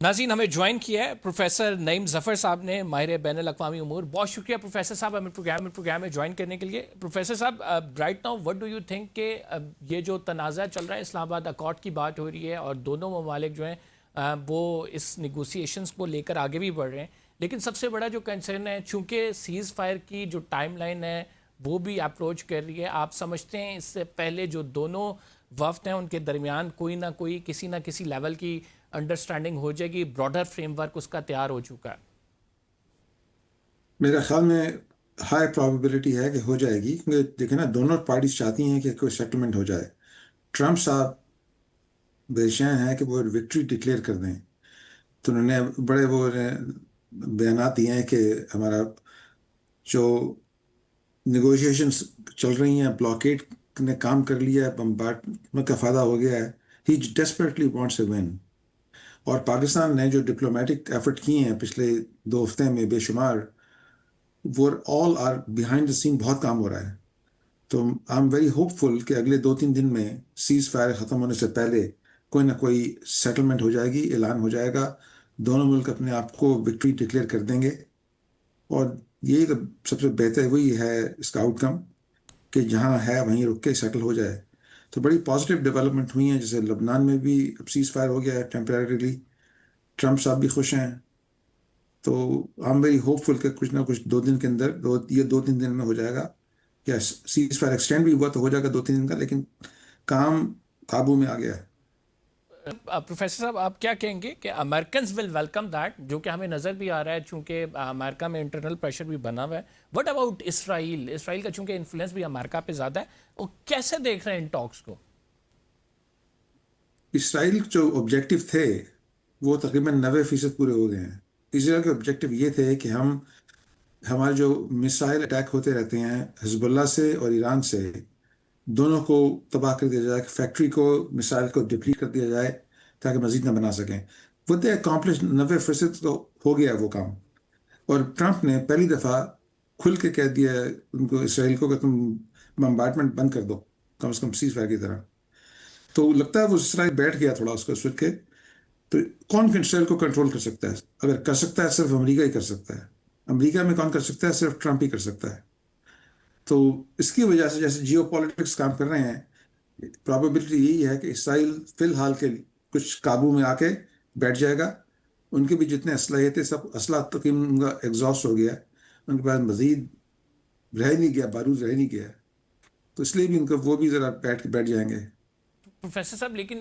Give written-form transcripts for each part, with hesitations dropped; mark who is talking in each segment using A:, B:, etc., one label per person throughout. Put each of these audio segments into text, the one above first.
A: ناظرین ہمیں جوائن کیا ہے پروفیسر نعیم ظفر صاحب نے، ماہر بین الاقوامی امور. بہت شکریہ پروفیسر صاحب ہمیں پروگرام میں جوائن کرنے کے لیے. پروفیسر صاحب right now what do you think کہ یہ جو تنازع چل رہا ہے، اسلام آباد اکارڈ کی بات ہو رہی ہے اور دونوں ممالک جو ہیں وہ اس نیگوسیشنز کو لے کر آگے بھی بڑھ رہے ہیں، لیکن سب سے بڑا جو کنسرن ہے چونکہ سیز فائر کی جو ٹائم لائن ہے وہ بھی اپروچ کر رہی ہے، آپ سمجھتے ہیں اس سے پہلے جو دونوں وفد ہیں ان کے درمیان کوئی نہ کسی لیول کی انڈرسٹینڈنگ ہو جائے گی، براڈر فریم ورک اس کا تیار ہو چکا ہے؟
B: میرے خیال میں ہائی پرابیبلٹی ہے کہ ہو جائے گی، کیونکہ دیکھیں نا دونوں پارٹیز چاہتی ہیں کہ کوئی سیٹلمنٹ ہو جائے. ٹرمپ صاحب بے چین ہے کہ وہ وکٹری ڈکلیئر کر دیں، تو انہوں نے بڑے وہ بیانات دیے ہیں کہ ہمارا جو نیگوشیشنس چل رہی ہیں، بلاکیٹ نے کام کر لیا ہے، بمبارڈمنٹ کا فائدہ ہو گیا ہے. ہی ڈیسپریٹلی وانٹس اے ون. اور پاکستان نے جو ڈپلومیٹک ایفرٹ کیے ہیں پچھلے 2 ہفتے میں بے شمار، وہ آل آر بیہائنڈ دا سین، بہت کام ہو رہا ہے. تو آئی ایم ویری ہوپ فل کہ اگلے 2-3 دن میں سیز فائر ختم ہونے سے پہلے کوئی نہ کوئی سیٹلمنٹ ہو جائے گی، اعلان ہو جائے گا، دونوں ملک اپنے آپ کو وکٹری ڈکلیئر کر دیں گے. اور یہی تو سب سے بہتر وہی ہے اس کا آؤٹ کم، کہ جہاں ہے وہیں رک کے سیٹل ہو جائے. تو بڑی پازیٹیو ڈیولپمنٹ ہوئی ہیں، جیسے لبنان میں بھی اب سیز فائر ہو گیا ہے ٹیمپریریلی. ٹرمپ صاحب بھی خوش ہیں. تو آئی ایم ویری ہوپ فل کہ کچھ نہ کچھ 2 دن کے اندر، یہ 2-3 دن میں ہو جائے گا. یا سیز فائر ایکسٹینڈ بھی ہوا تو ہو جائے گا 2-3 دن کا، لیکن کام قابو میں آ گیا ہے.
A: پروفیسر صاحب آپ کیا کہیں گے کہ امریکنز ول ویلکم دیٹ، جو کہ ہمیں نظر بھی آ رہا ہے چونکہ امریکہ میں انٹرنل پریشر بھی بنا ہوا ہے. وٹ اباؤٹ اسرائیل کا چونکہ انفلوئنس بھی امریکہ پہ زیادہ ہے، وہ کیسے دیکھ رہے ہیں ان ٹاکس کو؟
B: اسرائیل جو آبجیکٹو تھے وہ تقریباً 90% پورے ہو گئے ہیں. اسرائیل کے آبجیکٹو یہ تھے کہ ہمارے جو میسائل اٹیک ہوتے رہتے ہیں حزب اللہ سے اور ایران سے، دونوں کو تباہ کر دیا جائے، فیکٹری کو، میسائل کو ڈپلیٹ کر دیا جائے تاکہ مزید نہ بنا سکیں. وہ دے اکامپلش 90% تو ہو گیا وہ کام. اور ٹرمپ نے پہلی دفعہ کھل کے کہہ دیا ہے ان کو، اسرائیل کو، کہ تم بمبارڈمنٹ بند کر دو کم از کم سیز فائر کی طرح. تو لگتا ہے وہ اسرائیل بیٹھ گیا تھوڑا اس کو سوچ کے. تو کون اسرائیل کو کنٹرول کر سکتا ہے؟ اگر کر سکتا ہے صرف امریکہ ہی کر سکتا ہے. امریکہ میں کون کر سکتا ہے؟ صرف ٹرمپ ہی کر سکتا ہے. تو اس کی وجہ سے جیسے جیو پالیٹکس کام کر رہے ہیں، پرابیبلٹی یہی ہے کہ اسرائیل فی الحال کے کچھ قابو میں آ کے بیٹھ جائے گا. ان کے بھی جتنے اسلحے تھے سب اسلحہ تقریباً ان کا ایگزاسٹ ہو گیا ہے، ان کے پاس مزید رہ نہیں گیا، بارود رہ نہیں گیا. تو اس لیے بھی ان کو وہ بھی ذرا بیٹھ جائیں گے.
A: پروفیسر صاحب لیکن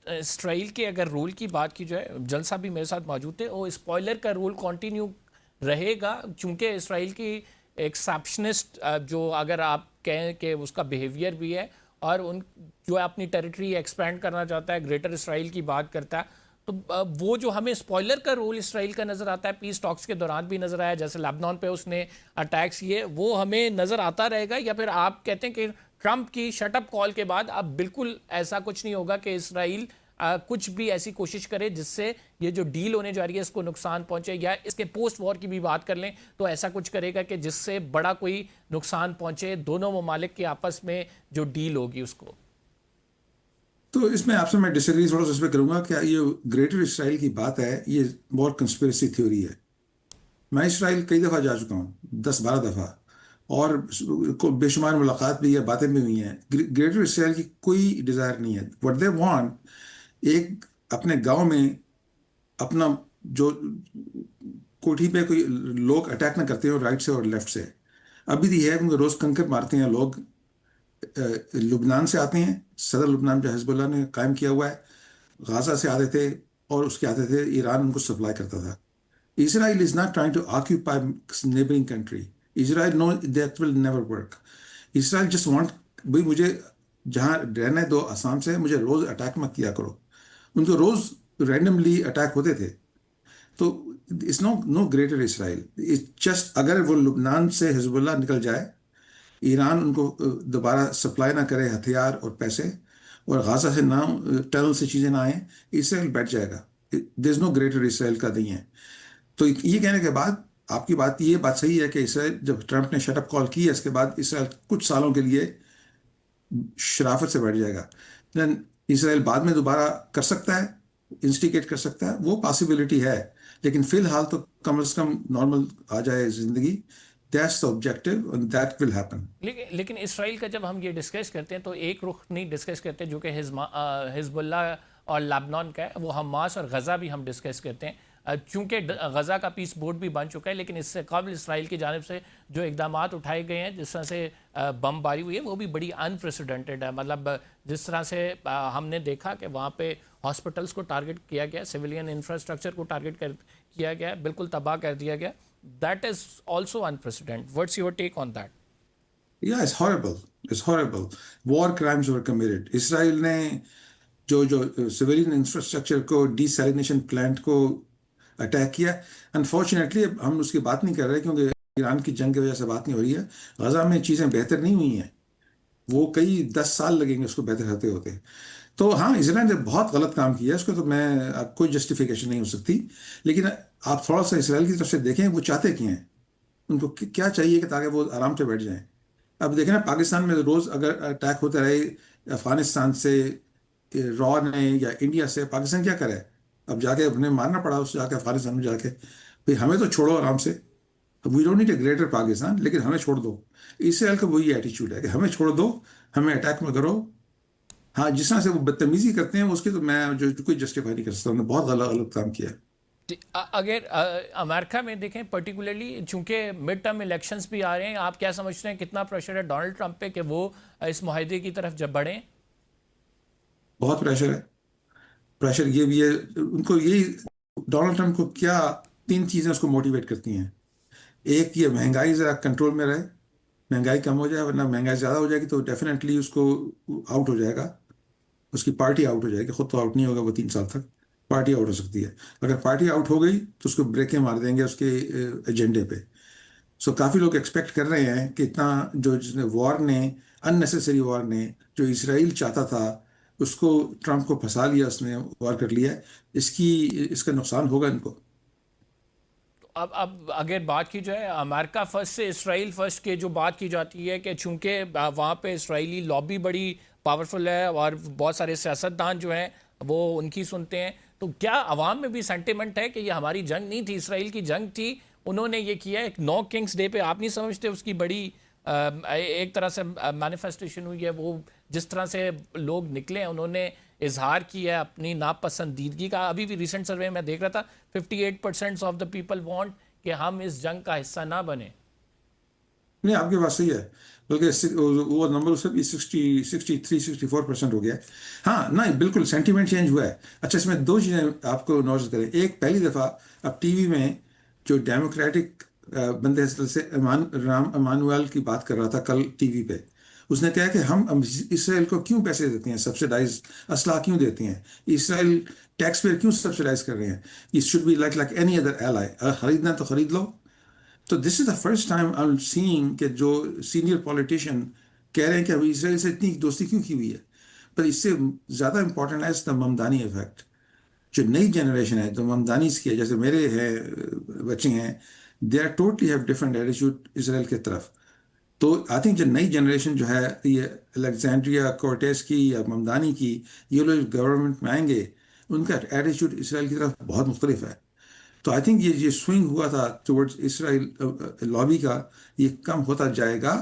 A: اسرائیل کے اگر رول کی بات کی جائے، جل صاحب بھی میرے ساتھ موجود تھے، وہ اسپوائلر کا رول کنٹینیو رہے گا چونکہ اسرائیل کی ایکسیپشنسٹ جو اگر آپ کہیں کہ اس کا بیہیویئر بھی ہے، اور ان جو اپنی ٹیریٹری ایکسپینڈ کرنا چاہتا ہے، گریٹر اسرائیل کی بات کرتا ہے، تو وہ جو ہمیں اسپوائلر کا رول اسرائیل کا نظر آتا ہے، پیس ٹاکس کے دوران بھی نظر آیا، جیسے لیبنان پہ اس نے اٹیکس کیے، وہ ہمیں نظر آتا رہے گا؟ یا پھر آپ کہتے ہیں کہ ٹرمپ کی شٹ اپ کال کے بعد اب بالکل ایسا کچھ نہیں ہوگا کہ اسرائیل کچھ بھی ایسی کوشش کرے جس سے یہ جو ڈیل ہونے جا رہی ہے اس کو نقصان پہنچے، یا اس کے پوسٹ وار کی بھی بات کر لیں تو ایسا کچھ کرے گا کہ جس سے بڑا کوئی نقصان پہنچے دونوں ممالک کے آپس میں جو ڈیل ہوگی اس کو؟
B: تو اس میں آپ سے میں ڈس ایگری تھوڑا سا اس پہ کروں گا کہ یہ گریٹر اسرائیل کی بات ہے، یہ بہت کنسپریسی تھیوری ہے. میں اسرائیل کئی دفعہ جا چکا ہوں، 10-12 دفعہ، اور بے شمار ملاقات بھی ہے، باتیں بھی ہوئی ہیں. گریٹر اسرائیل کی کوئی ڈیزائر نہیں ہے. وٹ دے وانٹ، ایک اپنے گاؤں میں اپنا جو کوٹھی پہ کوئی لوگ اٹیک نہ کرتے ہو رائٹ سے اور لیفٹ سے. ابھی بھی ہے کیونکہ روز کنکر مارتے ہیں لوگ. لبنان سے آتے ہیں، صدر لبنان جو حزب اللہ نے قائم کیا ہوا ہے، غازہ سے آتے تھے، اور اس کے آتے تھے ایران ان کو سپلائی کرتا تھا. Israel is not trying to occupy neighboring country. Israel know that will never work. Israel just want بھائی مجھے جہاں رہنے دو آسام سے، مجھے روز اٹیک مت کیا کرو. ان کو روز رینڈملی اٹیک ہوتے تھے. تو it's no greater Israel. Just اگر وہ لبنان سے حزب اللہ نکل جائے، ایران ان کو دوبارہ سپلائی نہ کرے ہتھیار اور پیسے، اور غازہ سے نہ ٹنل سے چیزیں نہ آئیں، اسرائیل بیٹھ جائے گا. دیر از نو گریٹر اسرائیل کا نہیں ہے. تو یہ کہنے کے بعد آپ کی بات، یہ بات صحیح ہے کہ اسرائیل، جب ٹرمپ نے شٹ اپ کال کی ہے، اس کے بعد اسرائیل کچھ سالوں کے لیے شرافت سے بیٹھ جائے گا. دین اسرائیل بعد میں دوبارہ کر سکتا ہے، انسٹیگیٹ کر سکتا ہے، وہ پاسبلٹی ہے، لیکن فی الحال تو کم از کم نارمل آ جائے زندگی. That's the objective and that will happen.
A: لیکن اسرائیل کا جب ہم یہ ڈسکس کرتے ہیں تو ایک رخ نہیں ڈسکس کرتے جو کہ حزب اللہ اور لبنان کا ہے، وہ حماس اور غزہ بھی ہم ڈسکس کرتے ہیں. چونکہ غزہ کا پیس بورڈ بھی بن چکا ہے، لیکن اس سے قبل اسرائیل کی جانب سے جو اقدامات اٹھائے گئے ہیں، جس طرح سے بم باری ہوئی ہے، وہ بھی بڑی انپریسیڈنٹڈ ہے. مطلب جس طرح سے ہم نے دیکھا کہ وہاں پہ ہاسپٹلس کو ٹارگٹ کیا گیا، سویلین انفراسٹرکچر کو ٹارگٹ کیا گیا، بالکل تباہ کر دیا گیا. That is also unprecedented. What's your take on that?
B: Yeah, it's horrible. It's horrible. War crimes were committed. Israel نے جو سویلین انفراسٹرکچر کو، ڈی سیلینیشن پلانٹ کو اٹیک کیا. انفارچونیٹلی اب ہم اس کی بات نہیں کر رہے کیونکہ ایران کی جنگ کی وجہ سے بات نہیں ہو رہی ہے. غزہ میں چیزیں بہتر نہیں ہوئی ہیں، وہ کئی 10 سال لگیں گے اس کو بہتر ہوتے ہوتے. تو ہاں، اسرائیل نے بہت غلط کام کیا ہے، اس کو تو میں اب کوئی جسٹیفیکیشن نہیں ہو سکتی. لیکن آپ تھوڑا سا اسرائیل کی طرف سے دیکھیں وہ چاہتے کیا ہیں، ان کو کیا چاہیے کہ تاکہ وہ آرام سے بیٹھ جائیں. اب دیکھیں نا، پاکستان میں روز اگر اٹیک ہوتے رہے افغانستان سے، را نے یا انڈیا سے، پاکستان کیا کرے؟ اب جا کے اپنے مارنا پڑا اس جا کے افغانستان میں جا کے. بھئی ہمیں تو چھوڑو آرام سے، we don't need a greater Pakistan, لیکن ہمیں چھوڑ دو. اسرائیل کا وہی ایٹیچیوڈ ہے کہ ہمیں چھوڑ دو، ہمیں اٹیک میں کرو. ہاں، جس طرح سے وہ بدتمیزی کرتے ہیں اس کی تو میں جو کوئی جسٹیفائی نہیں کر سکتا. انہوں نے بہت غلط کام کیا ہے.
A: اگر امریکہ میں دیکھیں پرٹیکولرلی، چونکہ مڈ ٹرم الیکشنز بھی آ رہے ہیں، آپ کیا سمجھتے ہیں کتنا پریشر ہے ڈونلڈ ٹرمپ پہ کہ وہ اس معاہدے کی طرف جب بڑھیں؟
B: بہت پریشر ہے. پریشر یہ بھی ہے ان کو، یہی ڈونلڈ ٹرمپ کو کیا 3 چیزیں اس کو موٹیویٹ کرتی ہیں. ایک، یہ مہنگائی ذرا کنٹرول میں رہے، مہنگائی کم ہو جائے، ورنہ مہنگائی زیادہ ہو جائے گی تو ڈیفینیٹلی اس کو آؤٹ ہو جائے گا، اس کی پارٹی آؤٹ ہو جائے گی. خود تو آؤٹ نہیں ہوگا وہ 3 سال تک، پارٹی آؤٹ ہو سکتی ہے. اگر پارٹی آؤٹ ہو گئی تو اس کو بریکیں مار دیں گے اس کے ایجنڈے پہ. سو کافی لوگ ایکسپیکٹ کر رہے ہیں کہ اتنا جو جس نے وار نے، ان نیسیسری وار نے، جو اسرائیل چاہتا تھا اس کو ٹرمپ کو پھنسا لیا، اس نے وار کر لیا. اس کا نقصان ہوگا ان کو.
A: اب اگر بات کی جائے امریکہ فرسٹ سے اسرائیل فرسٹ کے جو بات کی جاتی ہے کہ چونکہ وہاں پہ اسرائیلی لابی بڑی پاورفل ہے اور بہت سارے سیاستدان جو ہیں وہ ان کی سنتے ہیں، تو کیا عوام میں بھی سینٹیمنٹ ہے کہ یہ ہماری جنگ نہیں تھی، اسرائیل کی جنگ تھی، انہوں نے یہ کیا ایک 9 کنگز ڈے پہ؟ آپ نہیں سمجھتے اس کی بڑی ایک طرح سے مینیفیسٹیشن ہوئی ہے؟ وہ جس طرح سے لوگ نکلے ہیں، انہوں نے اظہار کیا ہے اپنی ناپسندیدگی کا. ابھی بھی ریسنٹ سروے میں دیکھ رہا تھا 58% آف دا پیپل وانٹ کہ ہم اس جنگ کا حصہ نہ بنیں.
B: نہیں، آپ کی بات صحیح ہے، بلکہ وہ نمبر اس بھی 63-64% ہو گیا ہے. ہاں نہیں، بالکل سینٹیمنٹ چینج ہوا ہے. اچھا، اس میں 2 چیزیں آپ کو نوٹس کریں. ایک، پہلی دفعہ اب ٹی وی میں جو ڈیموکریٹک بندے حضرت سے رام امانویل کی بات کر رہا تھا کل ٹی وی پہ، اس نے کہا کہ ہم اسرائیل کو کیوں پیسے دیتے ہیں، سبسیڈائز اسلحہ کیوں دیتے ہیں، اسرائیل ٹیکس پیئر کیوں سبسیڈائز کر رہے ہیں. یہ should be like any other ally, اگر خریدنا ہے تو خرید لو. تو this is the first time I am seeing کہ جو سینئر پولیٹیشین کہہ رہے ہیں کہ ابھی اسرائیل سے اتنی دوستی کیوں کی ہوئی ہے. پر اس سے زیادہ امپورٹنٹ ہے دا ممدانی افیکٹ. جو نئی جنریشن ہے جو ممدانیز کی ہے، جیسے میرے ہیں بچے ہیں، they are totally have different ایٹیچیوڈ اسرائیل کی طرف. تو آئی تھنک جو نئی جنریشن جو ہے، یہ الیگزینڈریا کورٹیز کی یا ممدانی کی، یہ لوگ گورنمنٹ میں آئیں گے، ان کا ایٹیچیوڈ اسرائیل کی طرف بہت مختلف ہے. تو آئی تھنک یہ سوئنگ ہوا تھا ٹورڈز اسرائیل لابی کا، یہ کم ہوتا جائے گا.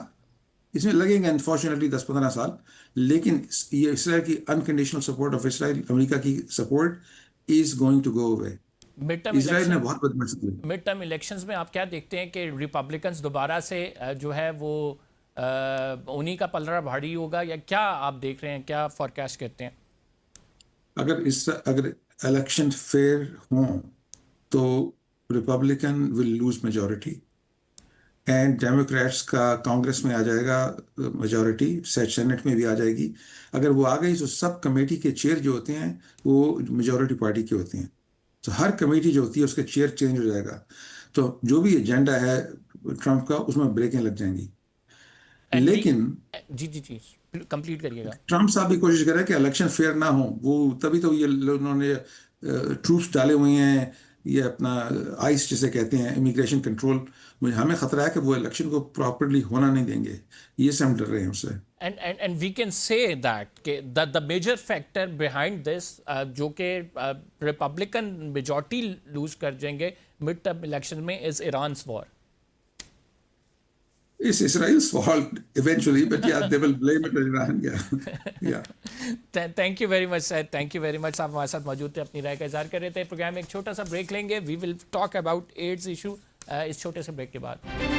B: اس میں لگیں گے انفارچونیٹلی 10-15 سال، لیکن یہ اسرائیل کی انکنڈیشنل سپورٹ آف اسرائیل، امریکہ کی support is going to go away. Israel نے بہت بدمعاشی کی.
A: مڈ ٹرم الیکشنز میں آپ کیا دیکھتے ہیں کہ ریپبلکنز دوبارہ سے جو ہے وہ انہی کا پلڑا بھاری ہوگا، یا کیا آپ دیکھ رہے ہیں، کیا فورکاسٹ کرتے ہیں؟
B: اگر الیکشن فیئر ہوں تو Republican will lose majority and democrats کا کانگریس میں آ جائے گا میجورٹی، سینٹ میں بھی آ جائے گی. اگر وہ آ گئی تو سب کمیٹی کے چیئر جو ہوتے ہیں وہ میجورٹی پارٹی کے ہوتے ہیں. تو ہر کمیٹی جو ہوتی ہے اس کا چیئر چینج ہو جائے گا. تو جو بھی ایجنڈا ہے ٹرمپ کا، اس میں بریکیں لگ جائیں گی. لیکن
A: جی جی جی، کمپلیٹ کریے گا.
B: ٹرمپ صاحب بھی کوشش کرے کہ الیکشن فیئر نہ ہو، وہ تبھی تو یہ انہوں نے ٹروپس ڈالے ہوئے ہیں، یہ اپنا آئس جسے کہتے ہیں، امیگریشن کنٹرول. ہمیں خطرہ ہے کہ وہ الیکشن کو پراپرلی ہونا نہیں دیں گے، یہ سے ہم ڈر رہے ہیں اس سے.
A: and we can say that the major factor behind this جو کہ ریپبلکن میجورٹی لوز کر جائیں گے مڈ ٹرم الیکشن میں از ایران's war.
B: It's Israel's fault eventually, but yeah, they will blame it on Iran. Yeah.
A: Thank you very much sir, thank you very much. آپ ہمارے ساتھ موجود تھے, اپنی رائے کا اظہار کر رہے تھے. پروگرام میں ایک چھوٹا سا بریک لیں گے. We will talk about AIDS issue اس چھوٹے سے بریک کے بعد.